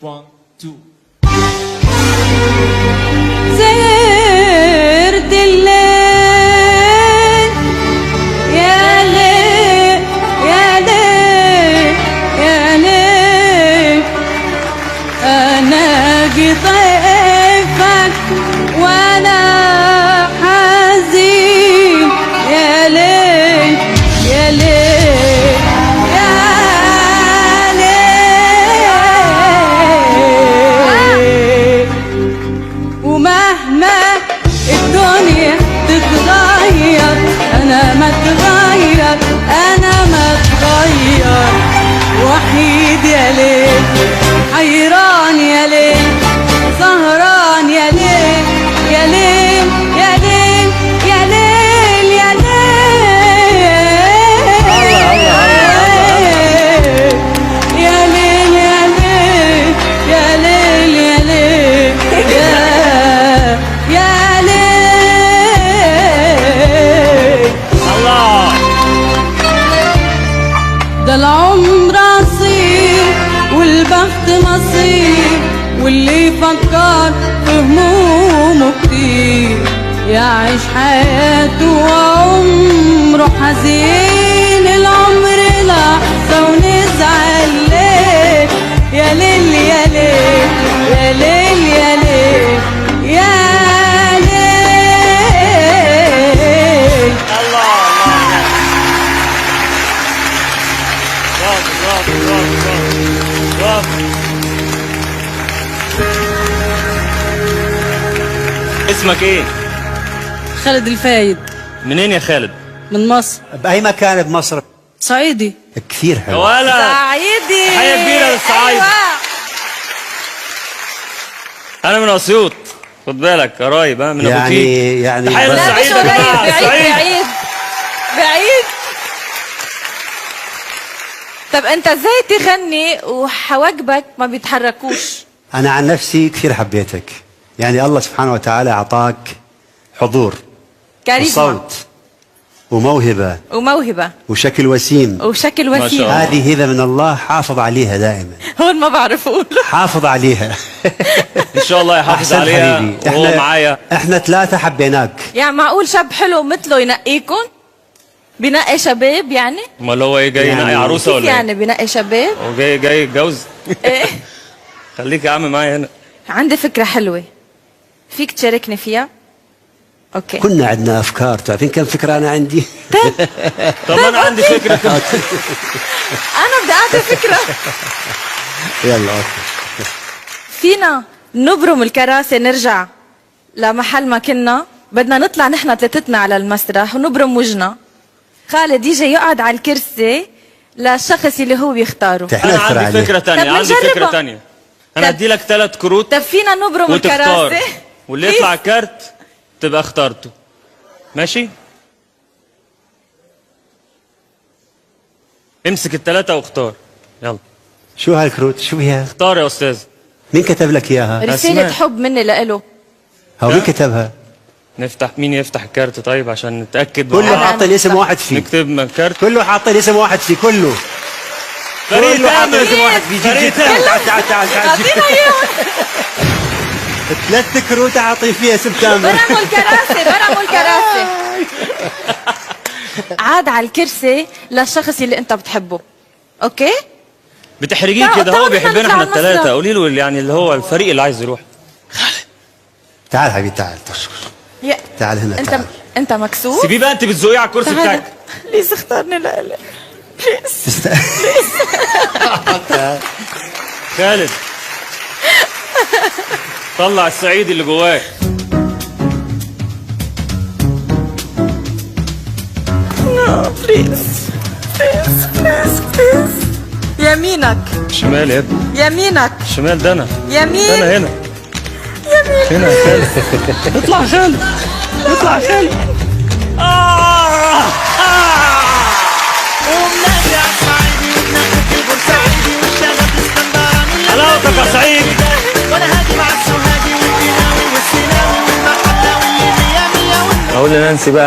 1 2 سهرت الليل يا ليل يا ليل يا ليل أنا ضيفك وأنا حزين يا ليل يا ليل يا ليل ومهما الدنيا تتغير أنا ما اتغير أنا ما اتغير وحيد يا ليل حيران يا ليل سهران يا ليل يا ليل يا ليل يا ليل يا ليل يا ليل يا ليل يا ليل يا ليل الله. ده العمر قصير والبخت مصير واللي يفكر في همومه كتير يعيش حياته وعمره حزين العمر لحظة ونزعل ليه يا ليل يا ليل يا ليل يا ليل يا ليل الله برافو برافو برافو. اسمك ايه؟ خالد الفايد منين يا خالد؟ من مصر بأي مكان بمصر؟ صعيدي كثير يا حلو. ولد صعيدي تحية كبيرة للصعايدة. أيوة. انا من اسيوط، خد بالك قرايب ها من ابو كيك. يعني تحية لا مش للصعيد يا قريب جماعة، بعيد الصعيد. بعيد بعيد. طب انت ازاي تغني وحواجبك ما بيتحركوش؟ أنا عن نفسي كثير حبيتك، يعني الله سبحانه وتعالى أعطاك حضور كاريزما وصوت وموهبة وموهبة وشكل وسيم. وشكل ما شاء وسيم. الله. هذه هبة من الله، حافظ عليها دائما، هون ما بعرف اقول. حافظ عليها. ان شاء الله يحافظ أحسن عليها حبيبي. وهو معايا. احنا ثلاثة حبيناك. يعني معقول شاب حلو مثله ينقيكم؟ بينقي شباب يعني؟ امال هو ايه جاي يعني ينقي عروسه كيف ولا ايه؟ يعني بينقي شباب؟ هو جاي يتجوز؟ ايه خليك يا عم معايا هنا. عندي فكرة حلوة فيك تشاركني فيها؟ اوكي كنا عندنا أفكار، تعرفين كم فكرة أنا عندي؟ طب انا عندي فكره كمان. انا بدي اعطي فكرة. يلا أوكي. فينا نبرم الكراسي نرجع لمحل ما كنا بدنا نطلع نحن ثلاثتنا على المسرح ونبرم وجهنا خالد يجي يقعد على الكرسي للشخص اللي هو بيختاره تحنا انا نفكر عندي عليه. فكره طب تانية، ما عندي نجربها. فكره تانية. انا طب- ادي لك 3 كروت طب فينا نبرم وتختار، الكراسي واللي يطلع كارت تبقى اخترته. ماشي؟ امسك ال3 واختار. يلا شو هالكروت؟ شو هي؟ اختار يا استاذ. مين كتب لك إياها؟ رسالة أسماء. حب مني لإله. هو مين كتبها؟ نفتح مين يفتح الكارت طيب عشان نتاكد. كله أنا حاطين اسم أفتح. واحد فيه. نكتب من الكارت. كله حاطين اسم واحد فيه، كله. فريق كله حاطين تامر. اسم واحد فيه. جيب فريق جيب تامر. تعال تعال تعال تعال. أعطينا إياهم. 3 كروت أعطي فيها اسم تامر. برموا الكراسي برموا الكراسي. عاد على الكرسي للشخص اللي أنت بتحبه. أوكي؟ بتحرجيه تعال- كده، هو تعال بيحبنا نطلع احنا على المسرح. ال3. قولي له يعني اللي هو الفريق اللي عايز يروح. تعال حبيبي تعال. تعال هنا أنت تعال. أنت مكسوف؟ سيبيه بقى، انت بتزقيه على الكرسي تعال. بتاعك. بليز اختارني لإلك. بليز. خالد طلع الصعيدي اللي جواك. بليز بليز بليز بليز. يمينك شمال يا ابني، يمينك شمال ده انا. يمين ده انا هنا. يمين. هنا يا خالد. اطلع يا خالد، اطلع يا خالد. حلاوتك يا سعيد. اقول لنانسي بقى